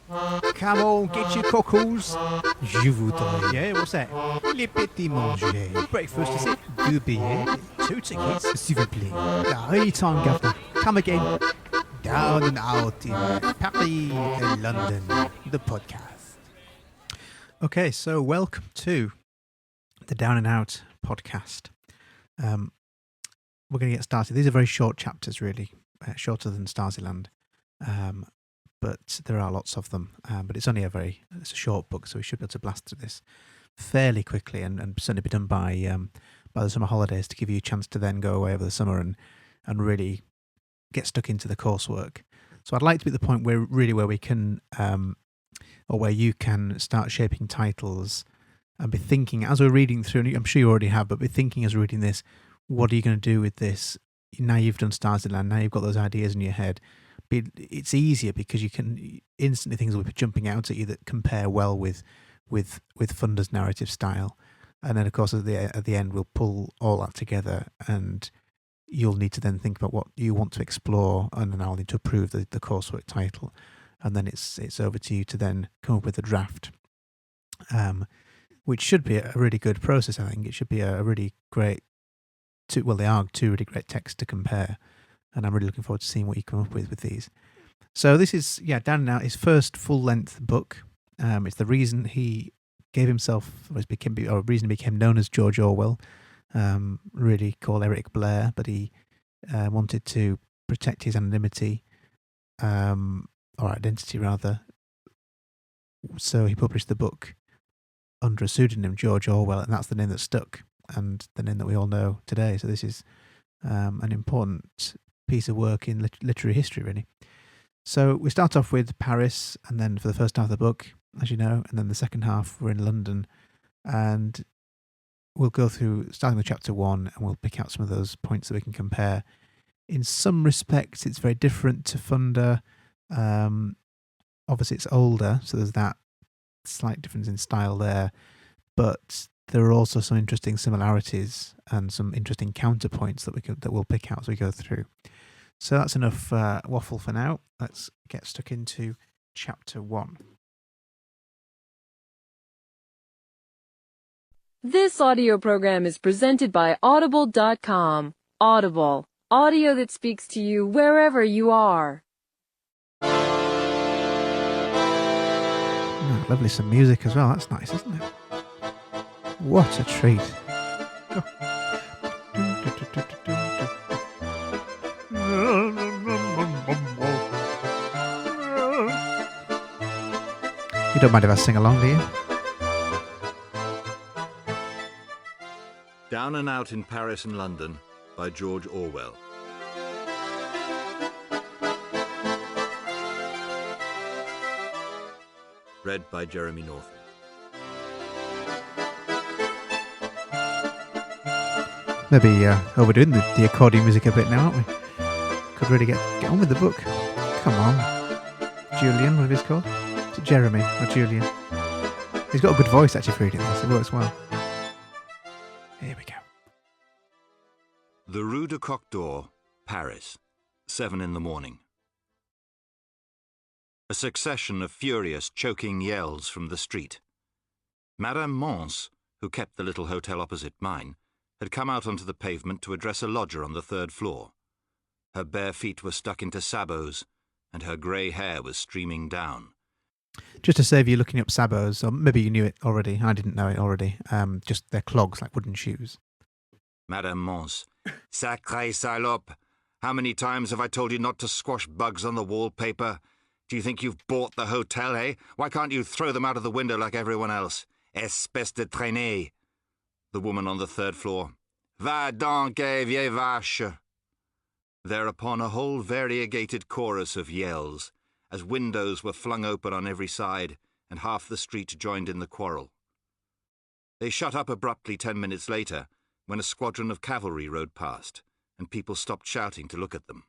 Come on, get your cockles. Je voudrais. Yeah, what's that? Les petits manger. Breakfast, is it? Deux billets. 2 tickets, s'il vous plaît. Anytime, governor. Come again. Down and out in Paris and London. The podcast. Okay, so welcome to the Down and Out podcast. We're going to get started. These are very short chapters, really, shorter than Stasiland. But there are lots of them. But it's only it's a short book, so we should be able to blast through this fairly quickly and certainly be done by the summer holidays to give you a chance to then go away over the summer and really get stuck into the coursework. So I'd like to be at the point where we can, or where you can start shaping titles and be thinking as we're reading through, and I'm sure you already have, but be thinking as we're reading this, what are you going to do with this? Now you've done Stasiland, now you've got those ideas in your head. It's easier because you can instantly, things will be jumping out at you that compare well with Funder's narrative style, and then of course at the end we'll pull all that together, and you'll need to then think about what you want to explore, and then I'll need to approve the coursework title, and then it's over to you to then come up with a draft, which should be a really good process. I think it should be a really great. They are two really great texts to compare. And I'm really looking forward to seeing what you come up with these. So this is, Down and Out, his first full-length book. It's the reason he gave himself, or reason he became known as George Orwell, really called Eric Blair, but he wanted to protect his anonymity, or identity rather. So he published the book under a pseudonym, George Orwell, and that's the name that stuck, and the name that we all know today. So this is an important piece of work in literary history, really. So we start off with Paris, and then for the first half of the book, as you know, and then the second half we're in London, and we'll go through, starting with chapter 1, and we'll pick out some of those points that we can compare. In some respects, it's very different to Funder. Obviously, it's older, so there's that slight difference in style there, but there are also some interesting similarities and some interesting counterpoints that we'll pick out as we go through. So that's enough waffle for now. Let's get stuck into chapter 1. This audio program is presented by Audible.com. Audible, audio that speaks to you wherever you are. Oh, lovely, some music as well. That's nice, isn't it? What a treat. You don't mind if I sing along, do you? Down and Out in Paris and London by George Orwell. Read by Jeremy Northam. Maybe overdoing the accordion music a bit now, aren't we? Could really get on with the book. Come on. Julian, whatever he's called. Is it Jeremy or Julian? He's got a good voice actually for reading this. It works well. Here we go. The Rue de Coq d'Or, Paris, 7 in the morning. A succession of furious, choking yells from the street. Madame Mons, who kept the little hotel opposite mine, had come out onto the pavement to address a lodger on the 3rd floor. Her bare feet were stuck into sabots, and her grey hair was streaming down. Just to save you looking up sabots, or maybe you knew it already, I didn't know it already, just they're clogs like wooden shoes. Madame Mons. Sacré salope! How many times have I told you not to squash bugs on the wallpaper? Do you think you've bought the hotel, eh? Why can't you throw them out of the window like everyone else? Espèce de traînée! The woman on the 3rd floor. Va donc, vieille vache! Thereupon a whole variegated chorus of yells, as windows were flung open on every side, and half the street joined in the quarrel. They shut up abruptly 10 minutes later, when a squadron of cavalry rode past, and people stopped shouting to look at them.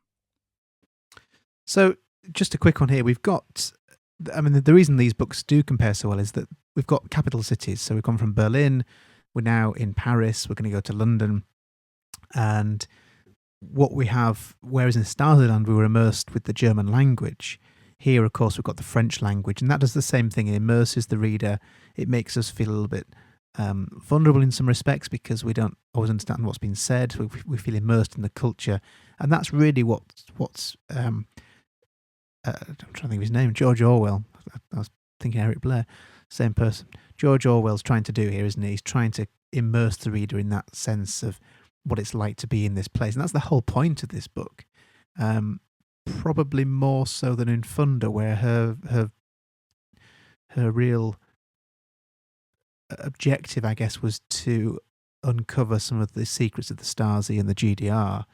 So, just a quick one here. We've got, the reason these books do compare so well is that we've got capital cities. So we've gone from Berlin, we're now in Paris, we're going to go to London, and what we have, whereas in Stasiland we were immersed with the German language, Here, of course, we've got the French language, and that does the same thing. It immerses the reader. It makes us feel a little bit vulnerable in some respects because we don't always understand what's been said. We feel immersed in the culture, and that's really what's I'm trying to think of his name, George Orwell. I was thinking Eric Blair, same person. George Orwell's trying to do here, isn't he? He's trying to immerse the reader in that sense of what it's like to be in this place, and that's the whole point of this book. Probably more so than in Thunder, where her real objective, I guess, was to uncover some of the secrets of the Stasi and the GDR.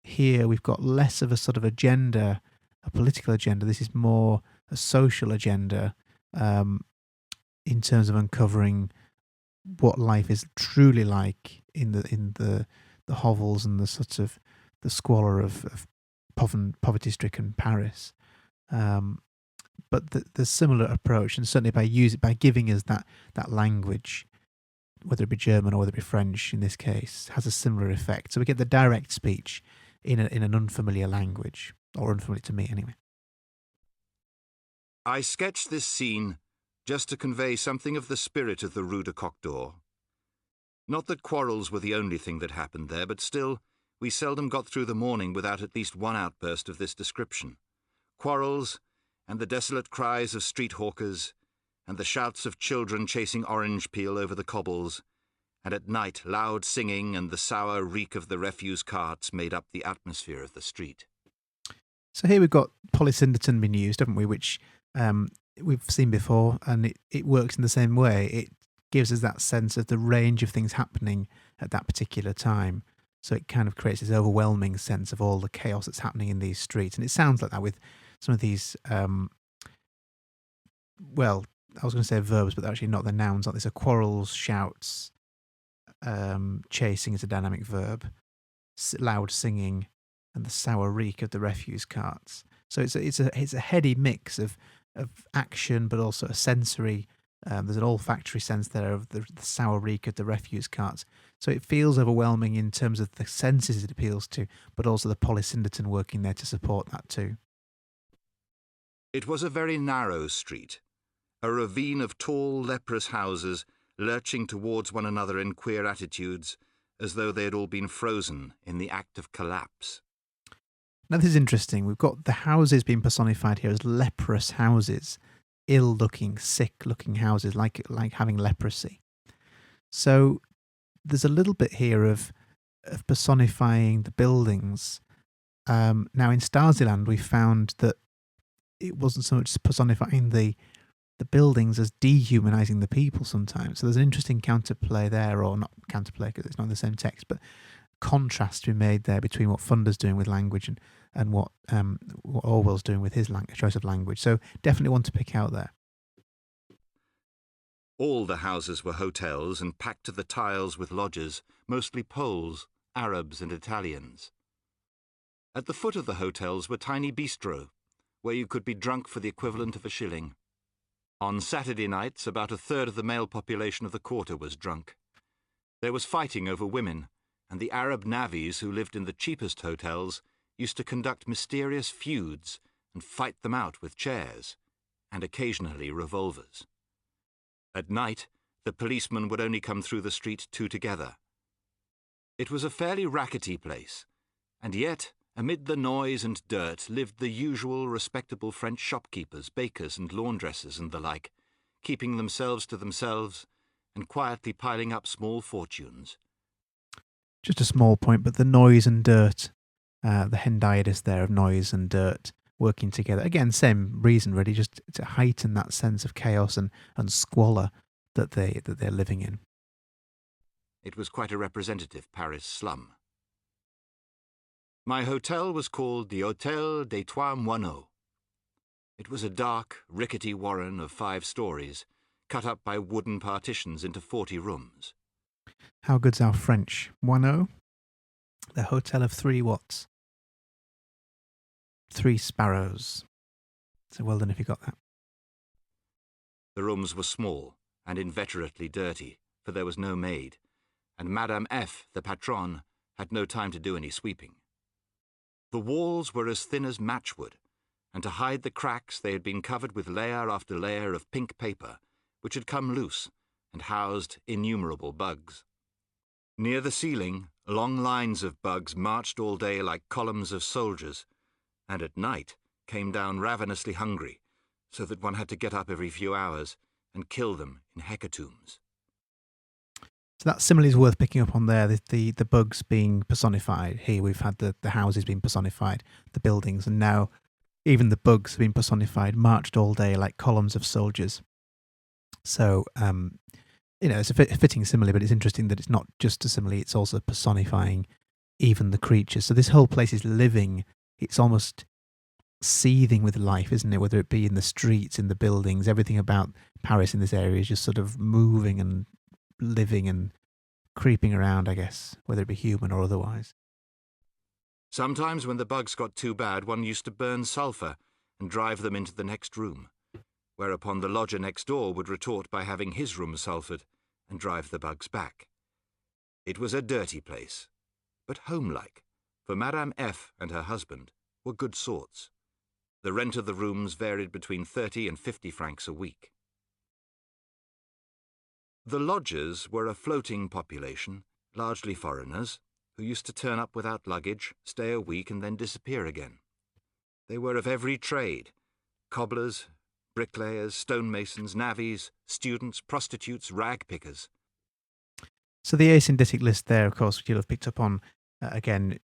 Here we've got less of a sort of agenda, a political agenda. This is more a social agenda in terms of uncovering what life is truly like in the hovels and the sort of the squalor of poverty-stricken Paris. But the similar approach, and certainly by giving us that language, whether it be German or whether it be French in this case, has a similar effect. So we get the direct speech in an unfamiliar language, or unfamiliar to me anyway. I sketched this scene just to convey something of the spirit of the Rue de Coq d'Or. Not that quarrels were the only thing that happened there, but still, we seldom got through the morning without at least one outburst of this description. Quarrels, and the desolate cries of street hawkers, and the shouts of children chasing orange peel over the cobbles, and at night loud singing and the sour reek of the refuse carts made up the atmosphere of the street. So here we've got polysyndeton being used, haven't we, which we've seen before, and it works in the same way. It gives us that sense of the range of things happening at that particular time. So it kind of creates this overwhelming sense of all the chaos that's happening in these streets. And it sounds like that with some of these, well, I was going to say verbs, but they're actually not. The nouns, like this are quarrels, shouts, chasing is a dynamic verb, loud singing, and the sour reek of the refuse carts. So it's a heady mix of action, but also a sensory. There's an olfactory sense there of the sour reek of the refuse carts. So it feels overwhelming in terms of the senses it appeals to, but also the polysyndeton working there to support that too. It was a very narrow street, a ravine of tall, leprous houses lurching towards one another in queer attitudes, as though they had all been frozen in the act of collapse. Now this is interesting. We've got the houses being personified here as leprous houses, ill-looking, sick-looking houses, like having leprosy. So there's a little bit here of personifying the buildings. Now in Stasiland, we found that it wasn't so much personifying the buildings as dehumanizing the people sometimes. So there's an interesting counterplay there, or not counterplay because it's not in the same text, but contrast to be made there between what Funder's doing with language and what Orwell's doing with his choice of language. So definitely one to pick out there. All the houses were hotels and packed to the tiles with lodgers, mostly Poles, Arabs and Italians. At the foot of the hotels were tiny bistros, where you could be drunk for the equivalent of a shilling. On Saturday nights, about a third of the male population of the quarter was drunk. There was fighting over women, and the Arab navvies who lived in the cheapest hotels used to conduct mysterious feuds and fight them out with chairs, and occasionally revolvers. At night, the policemen would only come through the street two together. It was a fairly rackety place, and yet, amid the noise and dirt, lived the usual respectable French shopkeepers, bakers and laundresses and the like, keeping themselves to themselves and quietly piling up small fortunes. Just a small point, but the noise and dirt, the hendiadys there of noise and dirt working together. Again, same reason really, just to heighten that sense of chaos and squalor that they're living in. It was quite a representative Paris slum. My hotel was called the Hôtel des Trois Moineaux. It was a dark, rickety warren of 5 stories, cut up by wooden partitions into 40 rooms. How good's our French? Moineaux? The Hotel of 3 what? 3 sparrows. So well done if you got that. The rooms were small and inveterately dirty, for there was no maid, and Madame F., the patronne, had no time to do any sweeping. The walls were as thin as matchwood, and to hide the cracks they had been covered with layer after layer of pink paper, which had come loose and housed innumerable bugs. Near the ceiling, long lines of bugs marched all day like columns of soldiers, and at night came down ravenously hungry, so that one had to get up every few hours and kill them in hecatombs. So that simile is worth picking up on there. The bugs being personified. Here we've had the houses being personified, the buildings, and now even the bugs have been personified, marched all day like columns of soldiers. So, it's a fitting simile, but it's interesting that it's not just a simile, it's also personifying even the creatures. So this whole place is living. It's almost seething with life, isn't it? Whether it be in the streets, in the buildings, everything about Paris in this area is just sort of moving and living and creeping around, I guess, whether it be human or otherwise. Sometimes when the bugs got too bad, one used to burn sulphur and drive them into the next room, whereupon the lodger next door would retort by having his room sulphured and drive the bugs back. It was a dirty place, but homelike, for Madame F. and her husband were good sorts. The rent of the rooms varied between 30 and 50 francs a week. The lodgers were a floating population, largely foreigners, who used to turn up without luggage, stay a week and then disappear again. They were of every trade: cobblers, bricklayers, stonemasons, navvies, students, prostitutes, rag pickers. So the asyndetic list there, of course, which you'll have picked up on, again,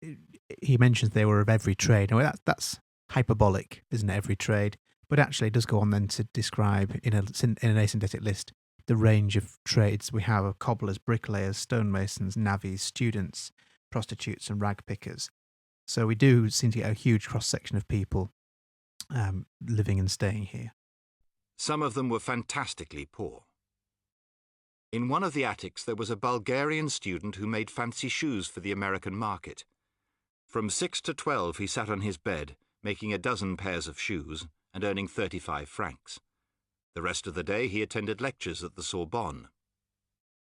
he mentions they were of every trade. Now, that's hyperbolic, isn't it, every trade? But actually it does go on then to describe in an asyndetic list the range of trades we have of cobblers, bricklayers, stonemasons, navvies, students, prostitutes and rag pickers. So we do seem to get a huge cross-section of people living and staying here. Some of them were fantastically poor. In one of the attics there was a Bulgarian student who made fancy shoes for the American market. From 6 to 12 he sat on his bed, making a dozen pairs of shoes and earning 35 francs. The rest of the day he attended lectures at the Sorbonne.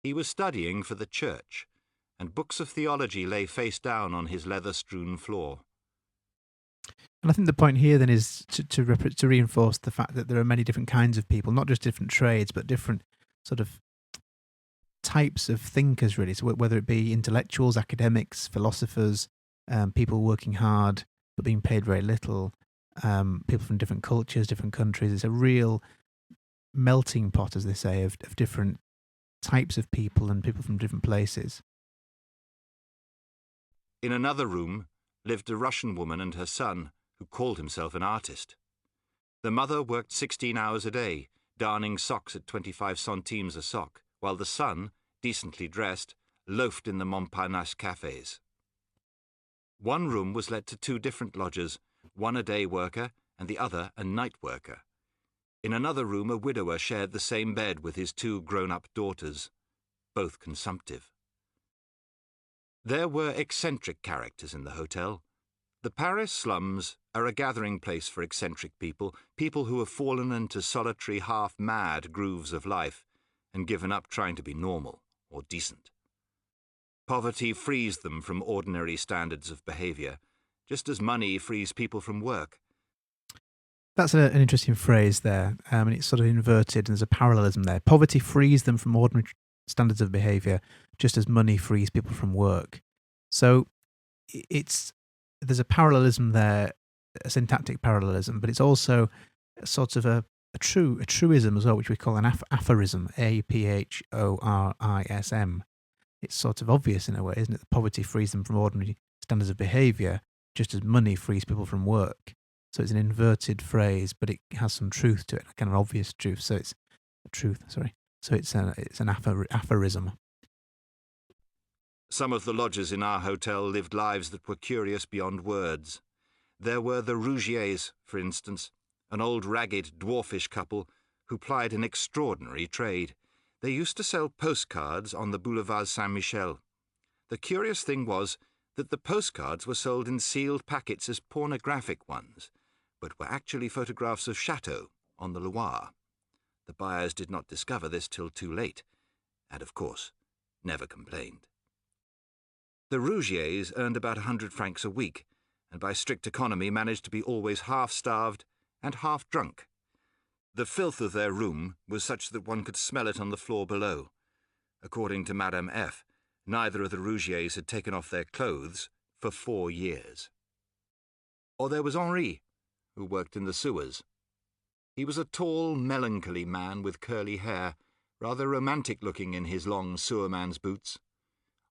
He was studying for the church, and books of theology lay face down on his leather-strewn floor. And I think the point here then is to reinforce the fact that there are many different kinds of people, not just different trades, but different sort of types of thinkers, really. So whether it be intellectuals, academics, philosophers, people working hard but being paid very little, people from different cultures, different countries. It's a real melting pot, as they say, of different types of people and people from different places. In another room lived a Russian woman and her son, who called himself an artist. The mother worked 16 hours a day, darning socks at 25 centimes a sock, while the son, decently dressed, loafed in the Montparnasse cafes. One room was let to 2 different lodgers, one a day worker and the other a night worker. In another room a widower shared the same bed with his 2 grown-up daughters, both consumptive. There were eccentric characters in the hotel. The Paris slums are a gathering place for eccentric people who have fallen into solitary, half-mad grooves of life and given up trying to be normal or decent. Poverty frees them from ordinary standards of behavior, just as money frees people from work. That's an interesting phrase there, and it's sort of inverted, and there's a parallelism there. Poverty frees them from ordinary standards of behavior, just as money frees people from work. So there's a parallelism there, a syntactic parallelism, but it's also sort of a truism as well, which we call an aphorism, aphorism. It's sort of obvious in a way, isn't it? Poverty frees them from ordinary standards of behavior, just as money frees people from work. So it's an inverted phrase, but it has some truth to it, kind of obvious truth. So it's truth. Sorry. So it's an aphorism. Some of the lodgers in our hotel lived lives that were curious beyond words. There were the Rougiers, for instance, an old ragged dwarfish couple who plied an extraordinary trade. They used to sell postcards on the Boulevard Saint-Michel. The curious thing was that the postcards were sold in sealed packets as pornographic ones, but were actually photographs of chateaux on the Loire. The buyers did not discover this till too late, and, of course, never complained. The Rougiers earned about 100 francs a week, and by strict economy managed to be always half-starved and half-drunk. The filth of their room was such that one could smell it on the floor below. According to Madame F., neither of the Rougiers had taken off their clothes for 4 years. Or there was Henri, who worked in the sewers. He was a tall, melancholy man with curly hair, rather romantic-looking in his long sewerman's boots.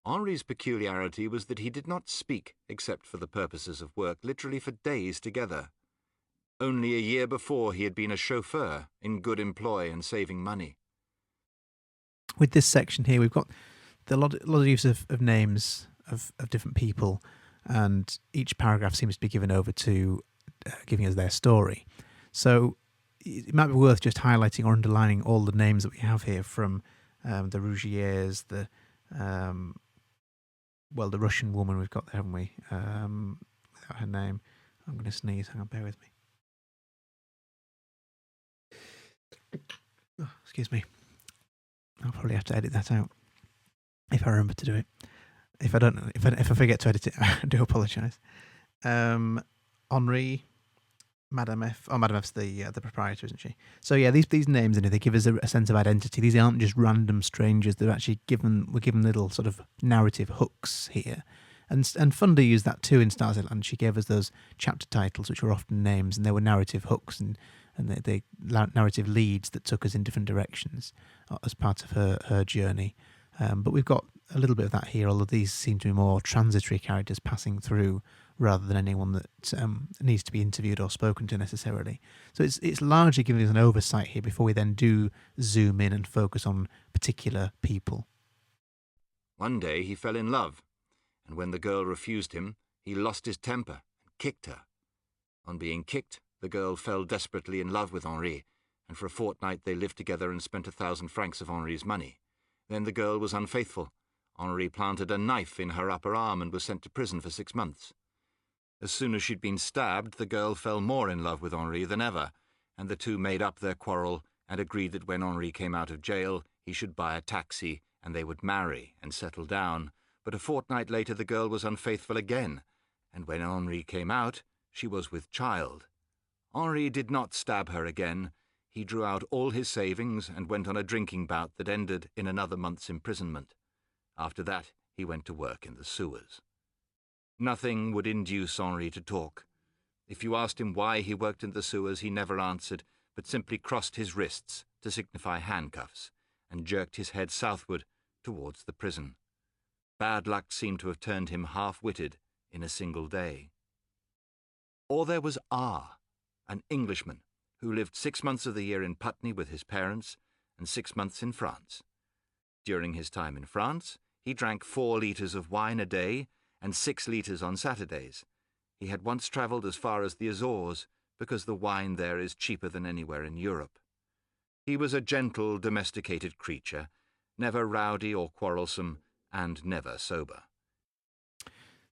Henri's peculiarity was that he did not speak, except for the purposes of work, literally for days together. Only a year before he had been a chauffeur, in good employ and saving money. With this section here, we've got a lot of use of names of different people, and each paragraph seems to be given over to giving us their story. So it might be worth just highlighting or underlining all the names that we have here from the Rougiers, the Russian woman we've got there, haven't we? Without her name. I'm going to sneeze. Hang on, bear with me. Oh, excuse me. I'll probably have to edit that out if I remember to do it. If I don't, if I forget to edit it, I do apologise. Henri, Madame F. Oh, Madame F's the proprietor, isn't she? So yeah, these names in it, they give us a sense of identity. These aren't just random strangers. They're actually we're given little sort of narrative hooks here. And Funda used that too in Stars Land. She gave us those chapter titles, which were often names, and they were narrative hooks and they narrative leads that took us in different directions as part of her journey. But we've got a little bit of that here, although these seem to be more transitory characters passing through rather than anyone that needs to be interviewed or spoken to necessarily. So it's largely giving us an oversight here before we then do zoom in and focus on particular people. One day he fell in love, and when the girl refused him, he lost his temper and kicked her. On being kicked, the girl fell desperately in love with Henri, and for a fortnight they lived together and spent 1,000 francs of Henri's money. Then the girl was unfaithful. Henri planted a knife in her upper arm and was sent to prison for 6 months. As soon as she'd been stabbed, the girl fell more in love with Henri than ever, and the two made up their quarrel and agreed that when Henri came out of jail, he should buy a taxi and they would marry and settle down. But a fortnight later the girl was unfaithful again, and when Henri came out, she was with child. Henri did not stab her again. He drew out all his savings and went on a drinking bout that ended in another month's imprisonment. After that, he went to work in the sewers. Nothing would induce Henri to talk. If you asked him why he worked in the sewers, he never answered, but simply crossed his wrists to signify handcuffs and jerked his head southward towards the prison. Bad luck seemed to have turned him half-witted in a single day. Or there was R., an Englishman, who lived 6 months of the year in Putney with his parents and 6 months in France. During his time in France, he drank 4 litres of wine a day and 6 litres on Saturdays. He had once travelled as far as the Azores, because the wine there is cheaper than anywhere in Europe. He was a gentle, domesticated creature, never rowdy or quarrelsome, and never sober.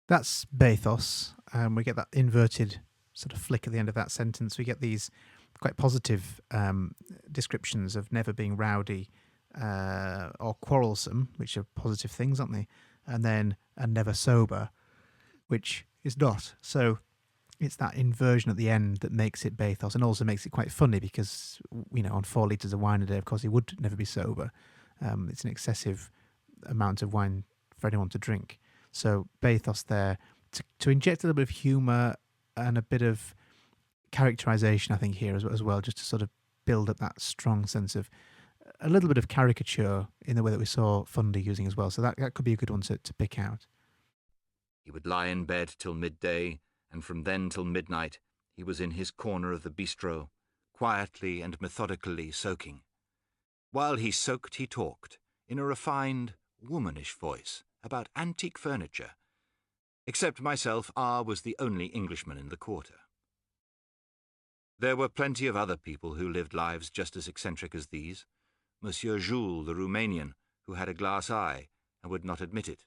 That's bathos. We get that inverted sort of flick at the end of that sentence. We get these quite positive descriptions of never being rowdy or quarrelsome, which are positive things, aren't they? And never sober, which is not. So it's that inversion at the end that makes it bathos, and also makes it quite funny because, on 4 litres of wine a day, of course, he would never be sober. It's an excessive amount of wine for anyone to drink. So bathos there, to inject a little bit of humour and a bit of characterisation, I think, here as well, just to sort of build up that strong sense of a little bit of caricature in the way that we saw Funda using as well. So that could be a good one to pick out. He would lie in bed till midday, and from then till midnight he was in his corner of the bistro, quietly and methodically soaking. While he soaked, he talked, in a refined, womanish voice, about antique furniture. Except myself, R. was the only Englishman in the quarter. There were plenty of other people who lived lives just as eccentric as these. Monsieur Jules, the Romanian, who had a glass eye and would not admit it.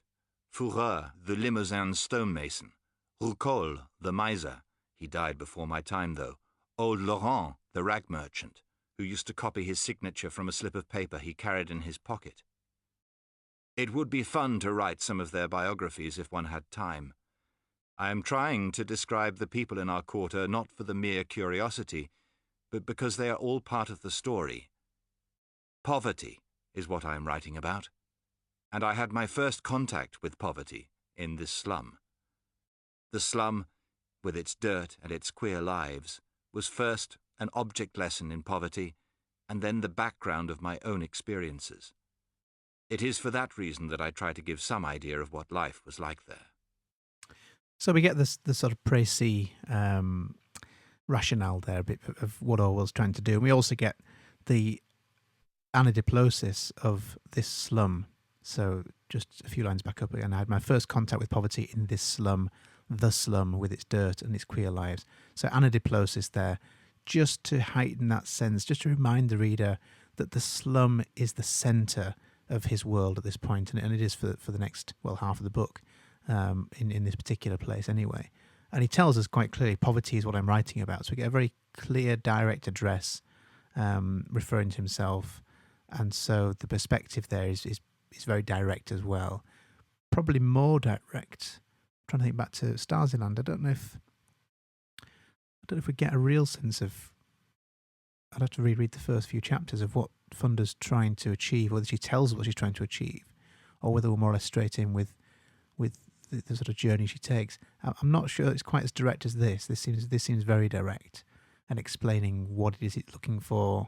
Fourreur, the Limousin stonemason. Roucault, the miser. He died before my time, though. Old Laurent, the rag merchant, who used to copy his signature from a slip of paper he carried in his pocket. It would be fun to write some of their biographies if one had time. I am trying to describe the people in our quarter not for the mere curiosity, but because they are all part of the story. Poverty is what I am writing about, and I had my first contact with poverty in this slum. The slum, with its dirt and its queer lives, was first an object lesson in poverty, and then the background of my own experiences. It is for that reason that I try to give some idea of what life was like there. So we get the sort of précis rationale there, a bit of what Orwell's trying to do. And we also get the anadiplosis of this slum. So just a few lines back up again, I had my first contact with poverty in this slum, the slum with its dirt and its queer lives. So anadiplosis there, just to heighten that sense, just to remind the reader that the slum is the centre of his world at this point, and it is for the next, half of the book, in this particular place anyway. And he tells us quite clearly, poverty is what I'm writing about. So we get a very clear, direct address, referring to himself, and so the perspective there is very direct as well. Probably more direct. I'm trying to think back to Stasiland. I don't know if we get a real sense of. I'd have to reread the first few chapters of what Funder's trying to achieve, whether she tells what she's trying to achieve, or whether we're more or less straight in with the sort of journey she takes. I'm not sure it's quite as direct as this. This seems very direct and explaining what it is he's looking for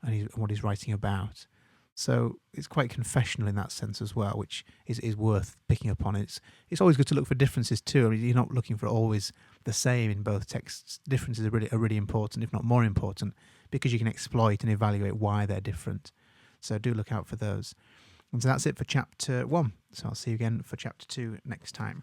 and what he's writing about. So it's quite confessional in that sense as well, which is worth picking up on. It's always good to look for differences too. I mean, you're not looking for always the same in both texts. Differences are really important, if not more important, because you can exploit and evaluate why they're different. So do look out for those. And so that's it for chapter 1. So I'll see you again for chapter 2 next time.